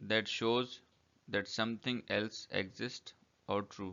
that shows that something else exists or true।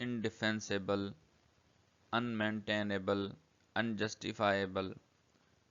indefensible, unmaintainable, unjustifiable।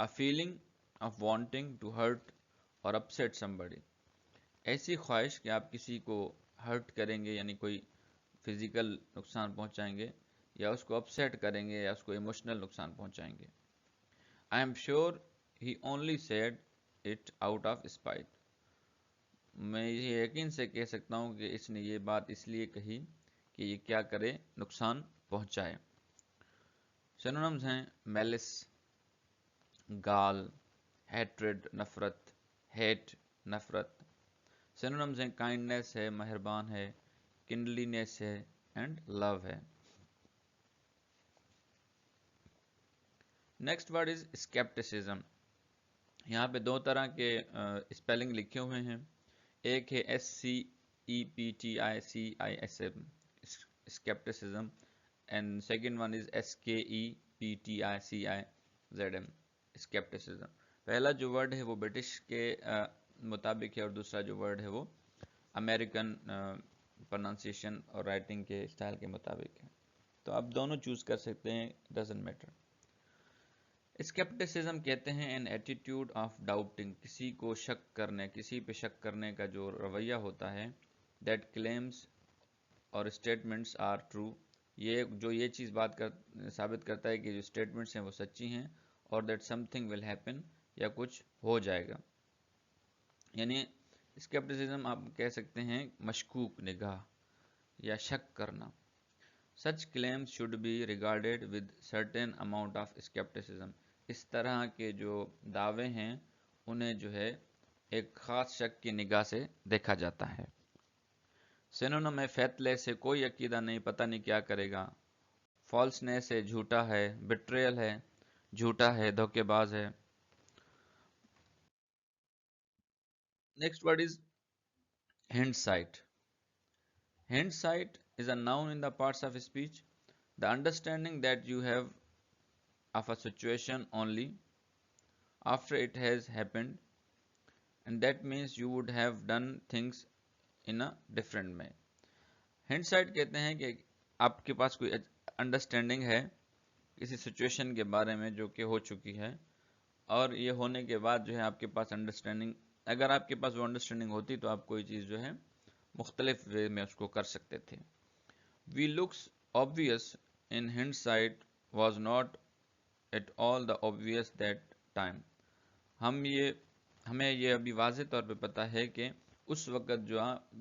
a feeling of wanting to hurt or upset somebody. ایسی خواہش کہ آپ کسی کو hurt کریں گے، یعنی کوئی فزیکل نقصان پہنچائیں گے، یا اس کو اپسیٹ کریں گے، یا اس کو ایموشنل نقصان پہنچائیں گے. I am sure he only said it out of spite. میں یہ یقین سے کہہ سکتا ہوں کہ اس نے یہ بات اس لیے کہی کہ یہ کیا کرے، نقصان پہنچائے. سینونمز ہیں میلس گال، ہیٹریڈ نفرت، ہیٹ نفرت. سینونمز ہیں کائنڈنیس ہے مہربان ہے، کنڈلینس ہے، اینڈ لو ہے. نیکسٹ ورڈ از اسکیپٹسزم. یہاں پہ دو طرح کے اسپیلنگ لکھے ہوئے ہیں. ایک ہے SCEPTICISM scepticism, and second one is SKEPTICIZM scepticism. پہلا جو ورڈ ہے وہ برٹش کے مطابق ہے، اور دوسرا جو ورڈ ہے وہ امریکن پروننسیشن اور رائٹنگ کے اسٹائل کے مطابق ہے. تو آپ دونوں چوز کر سکتے ہیں، ڈزنٹ میٹر. اسکیپٹسزم کہتے ہیں این ایٹیٹیوڈ آف ڈاؤٹنگ، کسی کو شک کرنے، کسی پہ شک کرنے کا جو رویہ ہوتا ہے. دیٹ کلیمز اور اسٹیٹمنٹس آر ٹرو، یہ چیز ثابت کرتا ہے کہ جو اسٹیٹمنٹس ہیں وہ سچی ہیں، اور that some thing will happen, یا کچھ ہو جائے گا. یعنی اسکیپٹسزم آپ کہہ سکتے ہیں مشکوک نگاہ یا شک کرنا. Such claims should be regarded with certain amount of skepticism. اس طرح کے جو دعوے ہیں انہیں جو ہے ایک خاص شک کی نگاہ سے دیکھا جاتا ہے. سینونم ہے فیتھ لیس سے کوئی عقیدہ نہیں، پتہ نہیں کیا کرے گا. فالسنیس ہے جھوٹا ہے، بیٹریل ہے جھوٹا ہے، دھوکے باز ہے. Next word is hindsight. Hindsight is a noun in the parts of speech. The understanding that you have of a situation only after it has happened, and that means you would have done things in a different way. Hindsight کہتے ہیں کہ آپ کے پاس کوئی understanding ہے کسی situation کے بارے میں جو کہ ہو چکی ہے، اور یہ ہونے کے بعد جو ہے آپ کے پاس انڈرسٹینڈنگ، اگر آپ کے پاس وہ انڈرسٹینڈنگ ہوتی تو آپ کوئی چیز جو ہے مختلف وے میں اس کو کر سکتے تھے. We looks obvious in hindsight was not at all the obvious that time. ہمیں یہ ابھی واضح طور پہ پتا ہے کہ اس وقت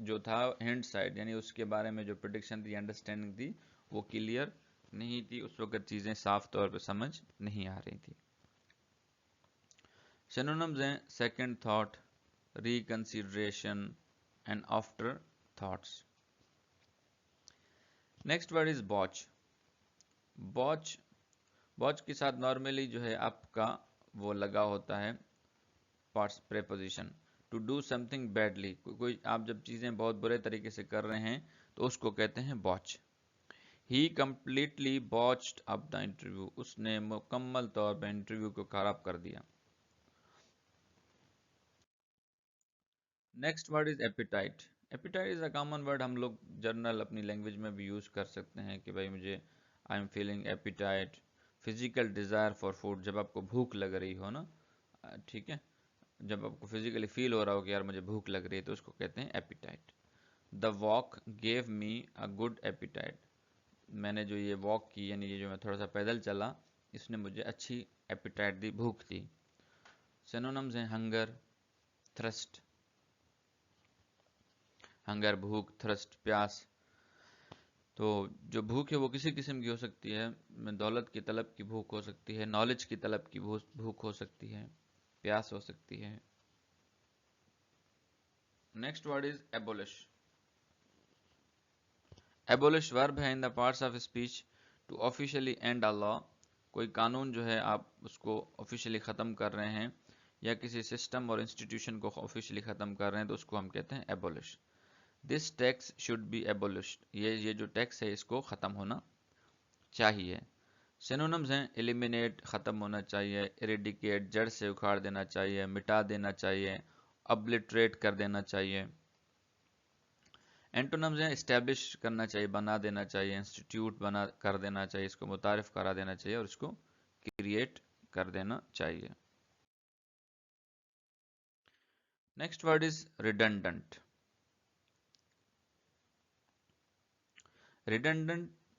جو تھا ہینڈ سائٹ، یعنی اس کے بارے میں جو پریڈکشن تھی، انڈرسٹینڈنگ تھی، وہ کلیئر نہیں تھی. اس وقت چیزیں صاف طور پہ سمجھ نہیں آ رہی تھی. سینونمز ہیں second thought, reconsideration and afterthoughts. Next word is botch. Botch کے ساتھ نارملی جو ہے آپ کا وہ لگا ہوتا ہے parts preposition. To do something badly, کوئی آپ جب چیزیں بہت برے طریقے سے کر رہے ہیں تو اس کو کہتے ہیں باچ. ہی کمپلیٹلی باچڈ اپ دا انٹرویو، اس نے مکمل طور پہ انٹرویو کو خراب کر دیا. Next word is appetite. Appetite is a common word, ہم لوگ جرنل اپنی لینگویج میں بھی یوز کر سکتے ہیں کہ بھائی مجھے I am feeling appetite. Physical desire for food, جب آپ کو بھوک لگ رہی ہو نا، ٹھیک ہے، جب آپ کو فزیکلی فیل ہو رہا ہو کہ یار مجھے بھوک لگ رہی ہے، تو اس کو کہتے ہیں appetite. The walk give me a good appetite. میں نے جو یہ واک کی، یعنی یہ جو میں تھوڑا سا پیدل چلا، اس نے مجھے اچھی ایپیٹائٹ دی، بھوک دی. سینونمز ہیں ہنگر، تھرسٹ. ہنگر بھوک، تھرسٹ پیاس. تو جو بھوک ہے وہ کسی قسم کی ہو سکتی ہے، دولت کی طلب کی بھوک ہو سکتی ہے، نالج کی طلب کی بھوک ہو سکتی ہے، پیاس ہو سکتی ہے. نیکسٹ ورڈ از ایبولش. ایبولش ورب ہے in the parts of speech to officially and a law. کوئی قانون جو ہے آپ اس کو آفیشلی ختم کر رہے ہیں، یا کسی سسٹم اور انسٹیٹیوشن کو آفیشلی ختم کر رہے ہیں، تو اس کو ہم کہتے ہیں ایبولش. دس ٹیکس شوڈ بی ایبولشڈ، یہ جو ٹیکس ہے اس کو ختم ہونا چاہیے. سینونمز ہیں ایلیمینیٹ، ختم ہونا چاہیے، ایریڈیکیٹ، جڑ سے اکھاڑ دینا چاہیے، مٹا دینا چاہیے، ابلیٹریٹ کر دینا چاہیے. اینٹونمز ہیں اسٹیبلش کرنا چاہیے، بنا دینا چاہیے، انسٹیٹیوٹ بنا کر دینا چاہیے، اس کو متعارف کرا دینا چاہیے، اور اس کو کریٹ کر دینا چاہیے. Next word is redundant. Redundant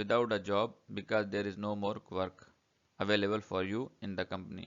without a job because there is no more work available for you in the company.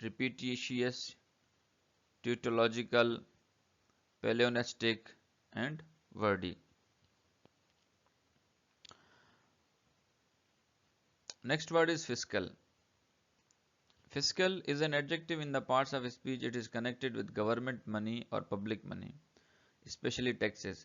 repetitious, tautological, paleonestic and wordy. Next word is fiscal. Fiscal is an adjective in the parts of speech. It is connected with government money or public money, especially taxes.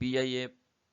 PIA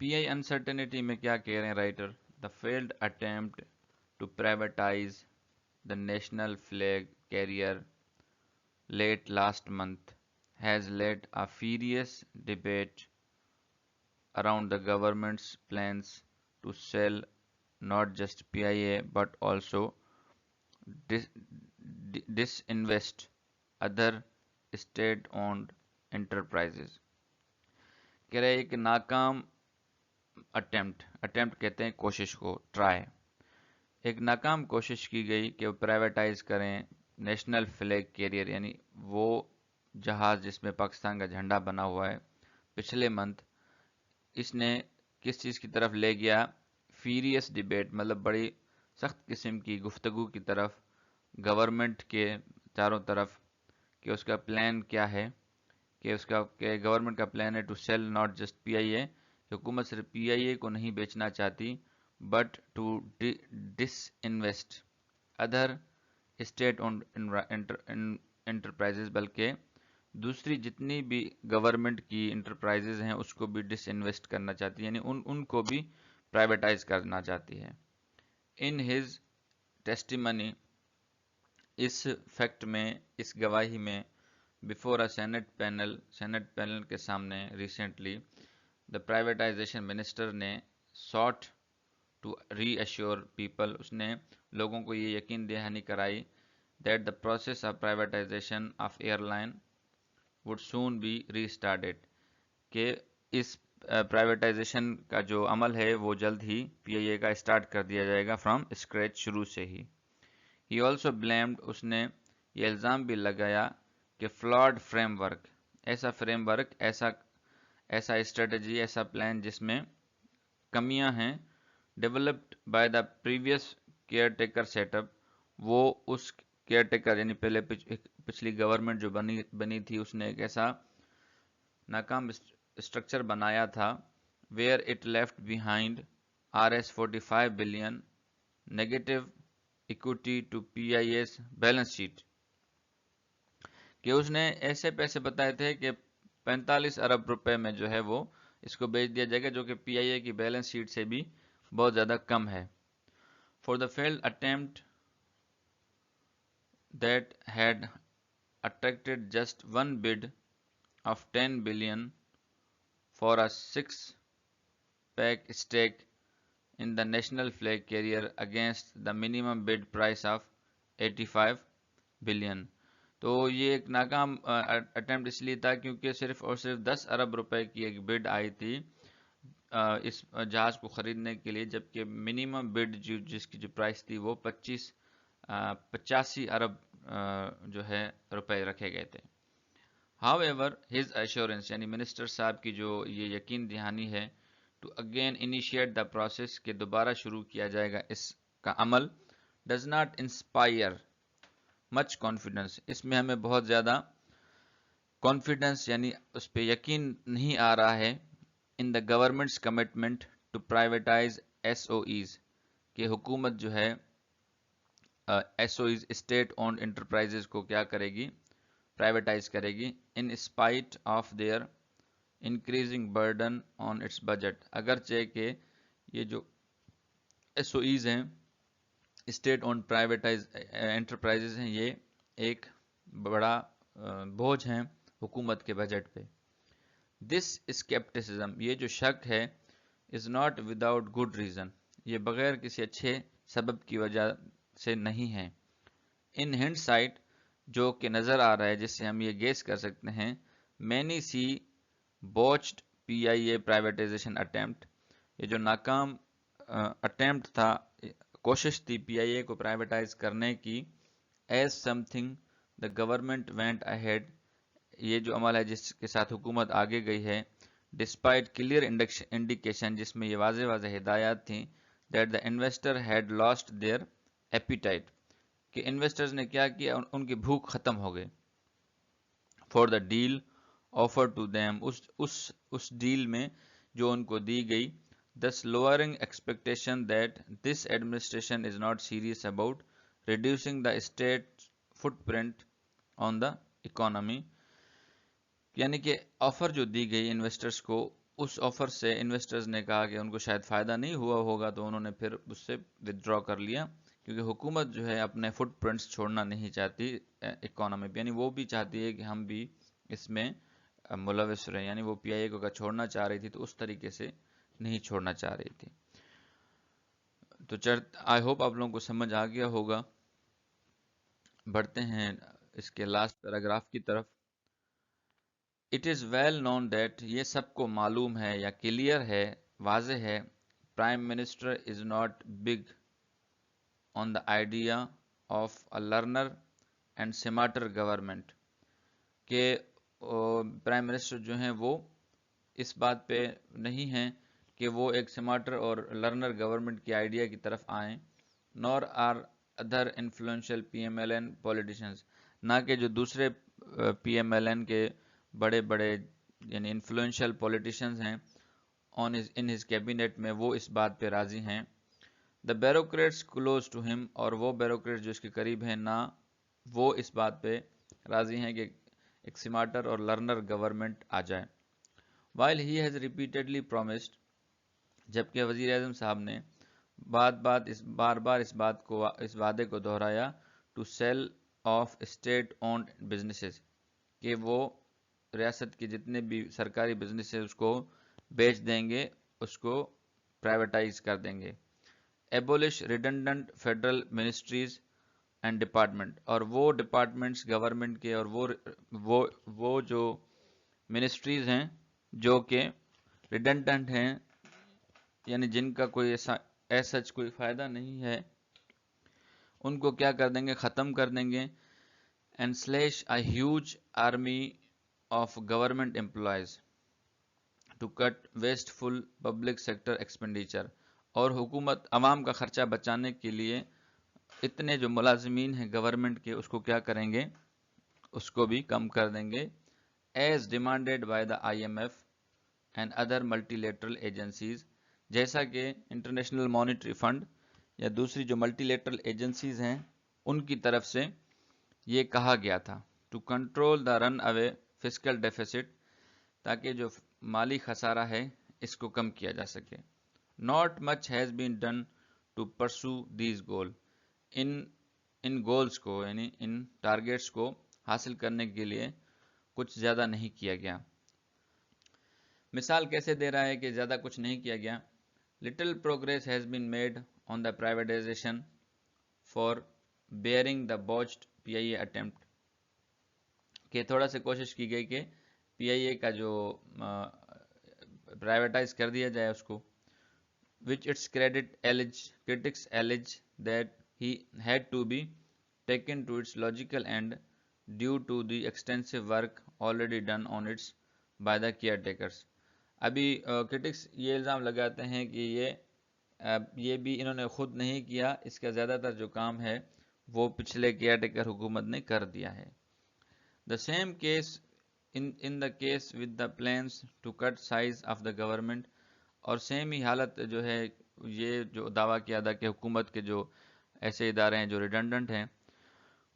P I uncertainty میں کیا کہہ رہے ہیں writer? The failed attempt to privatize the national flag carrier late last month has led a furious debate around the government's plans to sell not just PIA but also dis- disinvest other state-owned enterprises. کہہ رہے ایک ناکام attempt کہتے ہیں کوشش کو، try, ایک ناکام کوشش کی گئی کہ وہ پرائیویٹائز کریں نیشنل فلیگ کیریئر، یعنی وہ جہاز جس میں پاکستان کا جھنڈا بنا ہوا ہے۔ پچھلے منتھ اس نے کس چیز کی طرف لے گیا؟ فیریس ڈیبیٹ، مطلب بڑی سخت قسم کی گفتگو کی طرف گورنمنٹ کے چاروں طرف، کہ اس کا پلان کیا ہے، کہ گورنمنٹ کا پلان ہے to sell not just P I A, حکومت صرف پی آئی اے کو نہیں بیچنا چاہتی but to disinvest other state owned enterprises, بلکہ دوسری جتنی بھی گورنمنٹ کی انٹرپرائزز ہیں اس کو بھی ڈس انویسٹ کرنا چاہتی ہے، یعنی ان کو بھی پرائیویٹائز کرنا چاہتی ہے۔ ان ہز ٹیسٹیمنی، اس فیکٹ میں، اس گواہی میں، بفور اے سینٹ پینل کے سامنے ریسنٹلی، دا پرائیویٹائزیشن منسٹر نے sought to reassure people, اس نے لوگوں کو یہ یقین دہانی کرائی that the process of privatization of airline would soon be restarted، کہ اس پرائیویٹائزیشن کا جو عمل ہے وہ جلد ہی پی آئی اے کا اسٹارٹ کر دیا جائے گا فرام اسکریچ، شروع سے ہی۔ ہی آلسو بلیمڈ، اس نے یہ الزام بھی لگایا کہ فلاڈ فریم ورک، ایسا فریم ورک، ایسا اسٹریٹجی، ایسا پلان جس میں کمیاں ہیں، developed by the previous caretaker setup, وہ اس کیئر ٹیکر یعنی پہلے پچھلی گورنمنٹ جو بنی تھی اس نے ایک ایسا ناکام اسٹرکچر بنایا تھا where it left behind $45 billion negative equity to P I S balance sheet, کہ اس نے ایسے پیسے بتائے تھے کہ 45 ارب روپے میں جو ہے وہ اس کو بیچ دیا جائے گا، جو کہ پی آئی اے کی بیلنس شیٹ سے بھی بہت زیادہ کم ہے۔ For the failed attempt that had attracted just one bid of $10 billion for a six-pack stake in the national flag carrier against the minimum bid price of $85 billion۔ تو یہ ایک ناکام اٹمپٹ اس لیے تھا کیونکہ صرف اور صرف 10 ارب روپے کی ایک بڈ آئی تھی اس جہاز کو خریدنے کے لیے، جبکہ منیمم بڈ جس کی جو پرائس تھی وہ 85 ارب جو ہے روپے رکھے گئے تھے۔ ہاؤ ایور ہز ایشورنس، یعنی منسٹر صاحب کی جو یہ یقین دہانی ہے to again initiate the process, کہ دوبارہ شروع کیا جائے گا اس کا عمل، does not inspire much confidence, اس میں ہمیں بہت زیادہ کانفیڈنس یعنی اس پہ یقین نہیں آ رہا ہے، in the government's commitment to privatise S O Es, کہ حکومت جو ہے S O Es state owned enterprises کو کیا کرے گی؟ پرائیویٹائز کرے گی، in spite of their increasing burden on its budget, اگرچہ کہ یہ جو ایس او ایز ہیں، اسٹیٹ اونڈ پرائیویٹائز انٹرپرائزز ہیں، یہ ایک بڑا بوجھ ہیں حکومت کے بجٹ پہ۔ دس اسکیپٹسزم، یہ جو شک ہے، is not without good reason, یہ بغیر کسی اچھے سبب کی وجہ سے نہیں ہے۔ ان ہینڈ سائٹ، جو کہ نظر آ رہا ہے، جس سے ہم یہ گیس کر سکتے ہیں، many C بوچڈ P I a privatisation attempt, یہ جو ناکام اٹمپٹ تھا، کوشش تھی پی آئی اے کو پرائیویٹائز کرنے کی، as some thing the government went ahead, یہ جو عمل ہے جس کے ساتھ حکومت آگے گئی ہے، ڈسپائٹ کلیئر انڈیکیشن، جس میں یہ واضح ہدایات تھیں، that the investor had lost their appetite, کہ انویسٹرز نے کیا کیا، ان کی بھوک ختم ہو گئی، for the deal offer to them, اس ڈیل میں جو ان کو دی گئی، thus lowering expectation that this administration is not serious about reducing the state's footprint on the economy، یعنی کہ آفر جو دی گئی انویسٹرز کو اس آفر سے انویسٹرز نے کہا کہ ان کو شاید فائدہ نہیں ہوا ہوگا، تو انہوں نے پھر اس سے ودرا کر لیا، کیونکہ حکومت جو ہے اپنے فٹ پرنٹس چھوڑنا نہیں چاہتی اکانومی پہ، یعنی وہ بھی چاہتی ہے کہ ہم بھی اس میں ملوث رہیں، یعنی وہ پی آئی اے کو اگر چھوڑنا چاہ رہی تھی تو اس طریقے سے نہیں چھوڑنا چاہ رہی تھی۔ تو آئی ہوپ آپ لوگوں کو سمجھ آ گیا ہوگا۔ بڑھتے ہیں اس کے لاسٹ پیراگراف کی طرف۔ It is well known that, یہ سب کو معلوم ہے یا کلیئر ہے، واضح ہے، prime minister is not big on the idea of a leaner and smarter government, کہ پرائم منسٹر جو ہیں وہ اس بات پہ نہیں ہیں کہ وہ ایک سمارٹر اور لرنر گورنمنٹ کی آئیڈیا کی طرف آئیں، nor are other influential P M L N politicians, نہ کہ جو دوسرے پی ایم ایل این کے بڑے بڑے یعنی انفلوئنشل پولیٹیشنز ہیں ان ہز کیبنٹ میں، وہ اس بات پہ راضی ہیں۔ دا بیوروکریٹس کلوز ٹو ہم، اور وہ بیوروکریٹس جو اس کے قریب ہیں، نہ وہ اس بات پہ راضی ہیں کہ ایک سمارٹر اور لرنر گورنمنٹ آ جائے۔ While he has repeatedly promised، جبکہ وزیر اعظم صاحب نے بار بار اس وعدے کو دہرایا، to sell off state owned businesses، کہ وہ ریاست کے جتنے بھی سرکاری بزنس ہے اس کو بیچ دیں گے، اس کو پرائیویٹائز کر دیں گے۔ abolish redundant federal ministries and department, اور وہ ڈپارٹمنٹس گورنمنٹ کے اور وہ جو منسٹریز ہیں جو کہ ریڈنڈنٹ ہیں، یعنی جن کا کوئی ایسا کوئی فائدہ نہیں ہے، ان کو کیا کر دیں گے، ختم کر دیں گے۔ And slash a huge army of government employees to cut wasteful public sector expenditure, اور حکومت عوام کا خرچہ بچانے کے لیے اتنے جو ملازمین ہیں گورنمنٹ کے، اس کو کیا کریں گے، اس کو بھی کم کر دیں گے۔ As demanded by the I M F and other multilateral agencies, جیسا کہ انٹرنیشنل مانیٹری فنڈ یا دوسری جو ملٹی لیٹرل ایجنسیز ہیں ان کی طرف سے یہ کہا گیا تھا۔ To control the runaway fiscal deficit, تاکہ جو مالی خسارہ ہے اس کو کم کیا جا سکے۔ Not much has been done to pursue these goals, ان گولز کو یعنی ان ٹارگیٹس کو حاصل کرنے کے لیے کچھ زیادہ نہیں کیا گیا۔ مثال کیسے دے رہا ہے کہ زیادہ کچھ نہیں کیا گیا؟ Little progress has been made on the privatisation for barring the botched P I A attempt, کہ تھوڑا سا کوشش کی گئی کہ پی آئی اے کا جو پرائیویٹائز کر دیا جائے اس کو، which its critics allege that he had to be taken to its logical end due to the extensive work already done on its by the caretakers۔ ابھی کرٹکس یہ الزام لگاتے ہیں کہ یہ بھی انہوں نے خود نہیں کیا، اس کا زیادہ تر جو کام ہے وہ پچھلے کیئر ٹیکر حکومت نے کر دیا ہے۔ The same case in the case with the plans to cut size of the government، اور سیم ہی حالت جو ہے یہ جو دعویٰ کیا تھا کہ حکومت کے جو ایسے ادارے ہیں جو ریڈنڈنٹ ہیں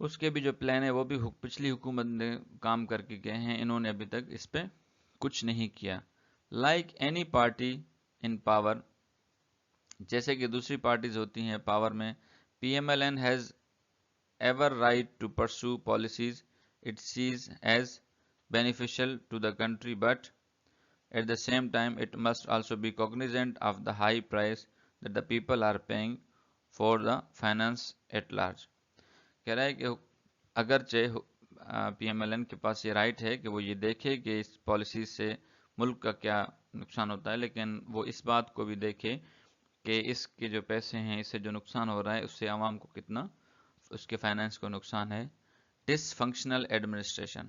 اس کے بھی جو پلان ہے وہ بھی پچھلی حکومت نے کام کر کے گئے ہیں، انہوں نے ابھی تک اس پہ کچھ نہیں کیا۔ Like any party in power, جیسے کہ دوسری پارٹیز ہوتی ہیں پاور میں، P M L N has ever right to pursue policies it sees as beneficial to the country, but at the same time it must also be cognizant of the high price that the people are paying for the finance at large۔ کہہ رہا ہے کہ اگرچہ پی M L N کے پاس یہ right ہے کہ وہ یہ دیکھے کہ اس پالیسیز سے ملک کا کیا نقصان ہوتا ہے، لیکن وہ اس بات کو بھی دیکھے کہ اس کے جو پیسے ہیں، اس سے جو نقصان ہو رہا ہے اس سے عوام کو کتنا اس کے فائنانس کو نقصان ہے۔ ڈس فنکشنل ایڈمنسٹریشن،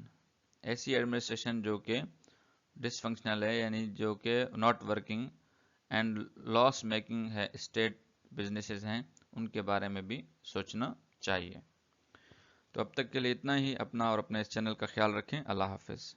ایسی ایڈمنسٹریشن جو کہ ڈس فنکشنل ہے، یعنی جو کہ not working and loss making ہے، اسٹیٹ بزنسز ہیں، ان کے بارے میں بھی سوچنا چاہیے۔ تو اب تک کے لیے اتنا ہی، اپنا اور اپنے اس چینل کا خیال رکھیں۔ اللہ حافظ۔